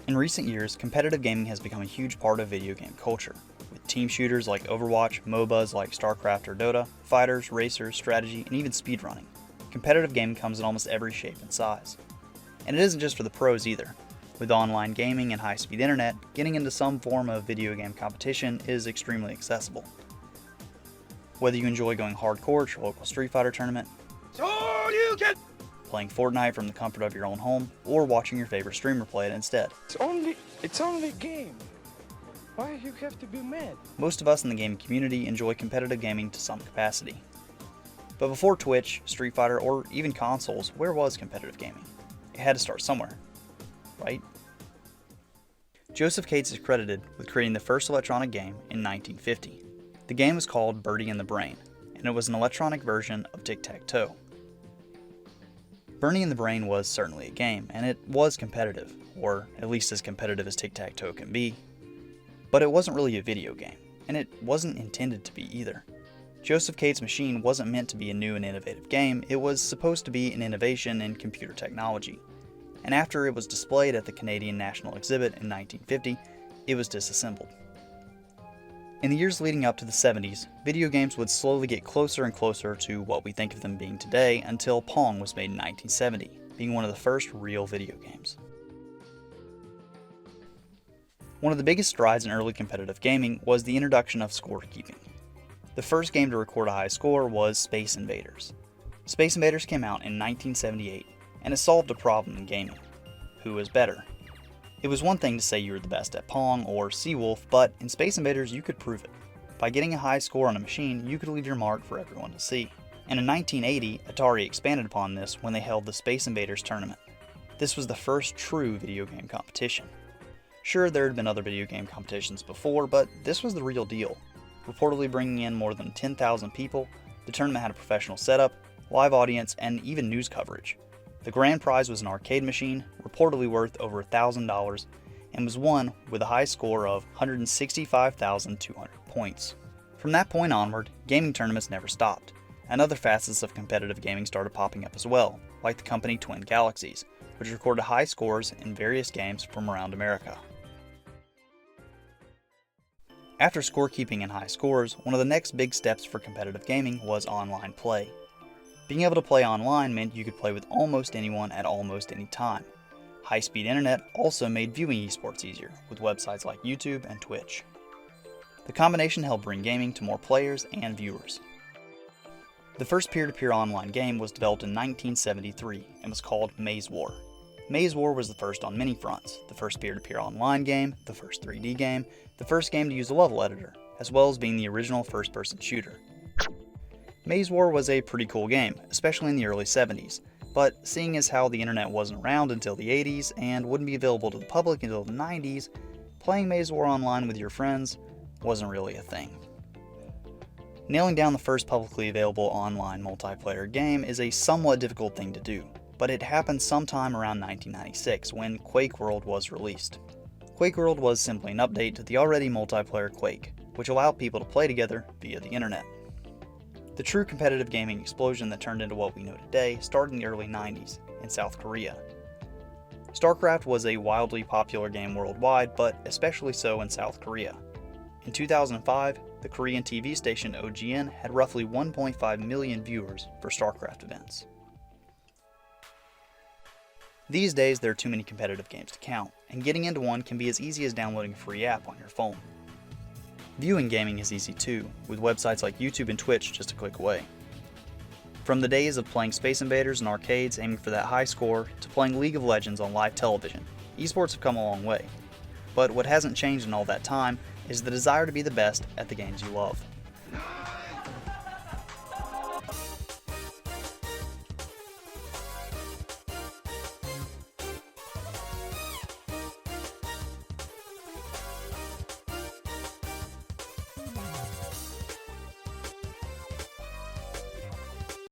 In recent years, competitive gaming has become a huge part of video game culture, with team shooters like Overwatch, mobas like StarCraft or Dota, fighters, racers, strategy, and even speedrunning. Competitive gaming comes in almost every shape and size. And it isn't just for the pros either. With online gaming and high-speed internet, getting into some form of video game competition is extremely accessible. Whether you enjoy going hardcore to your local Street Fighter tournament, playing Fortnite from the comfort of your own home, or watching your favorite streamer play it instead. It's only a game. Why you have to be mad? Most of us in the gaming community enjoy competitive gaming to some capacity. But before Twitch, Street Fighter, or even consoles, where was competitive gaming? It had to start somewhere, right? Joseph Cates is credited with creating the first electronic game in 1950. The game was called Birdie and the Brain, and it was an electronic version of tic-tac-toe. Birdie and the Brain was certainly a game, and it was competitive, or at least as competitive as tic-tac-toe can be. But it wasn't really a video game, and it wasn't intended to be either. Joseph Cates' machine wasn't meant to be a new and innovative game, it was supposed to be an innovation in computer technology. And after it was displayed at the Canadian National Exhibit in 1950, it was disassembled. In the years leading up to the 70s, video games would slowly get closer and closer to what we think of them being today until Pong was made in 1970, being one of the first real video games. One of the biggest strides in early competitive gaming was the introduction of scorekeeping. The first game to record a high score was Space Invaders. Space Invaders came out in 1978, and it solved a problem in gaming. Who was better? It was one thing to say you were the best at Pong or Seawolf, but in Space Invaders you could prove it. By getting a high score on a machine, you could leave your mark for everyone to see. And in 1980, Atari expanded upon this when they held the Space Invaders tournament. This was the first true video game competition. Sure, there had been other video game competitions before, but this was the real deal. Reportedly bringing in more than 10,000 people, the tournament had a professional setup, live audience, and even news coverage. The grand prize was an arcade machine, reportedly worth over $1,000, and was won with a high score of 165,200 points. From that point onward, gaming tournaments never stopped, and other facets of competitive gaming started popping up as well, like the company Twin Galaxies, which recorded high scores in various games from around America. After scorekeeping and high scores, one of the next big steps for competitive gaming was online play. Being able to play online meant you could play with almost anyone at almost any time. High-speed internet also made viewing esports easier, with websites like YouTube and Twitch. The combination helped bring gaming to more players and viewers. The first peer-to-peer online game was developed in 1973 and was called Maze War. Maze War was the first on many fronts, the first peer-to-peer online game, the first 3D game, the first game to use a level editor, as well as being the original first-person shooter. Maze War was a pretty cool game, especially in the early 70s, but seeing as how the internet wasn't around until the 80s and wouldn't be available to the public until the 90s, playing Maze War online with your friends wasn't really a thing. Nailing down the first publicly available online multiplayer game is a somewhat difficult thing to do, but it happened sometime around 1996 when Quake World was released. Quake World was simply an update to the already multiplayer Quake, which allowed people to play together via the internet. The true competitive gaming explosion that turned into what we know today started in the early 90s in South Korea. StarCraft was a wildly popular game worldwide, but especially so in South Korea. In 2005, the Korean TV station OGN had roughly 1.5 million viewers for StarCraft events. These days, there are too many competitive games to count, and getting into one can be as easy as downloading a free app on your phone. Viewing gaming is easy too, with websites like YouTube and Twitch just a click away. From the days of playing Space Invaders in arcades aiming for that high score, to playing League of Legends on live television, esports have come a long way. But what hasn't changed in all that time is the desire to be the best at the games you love.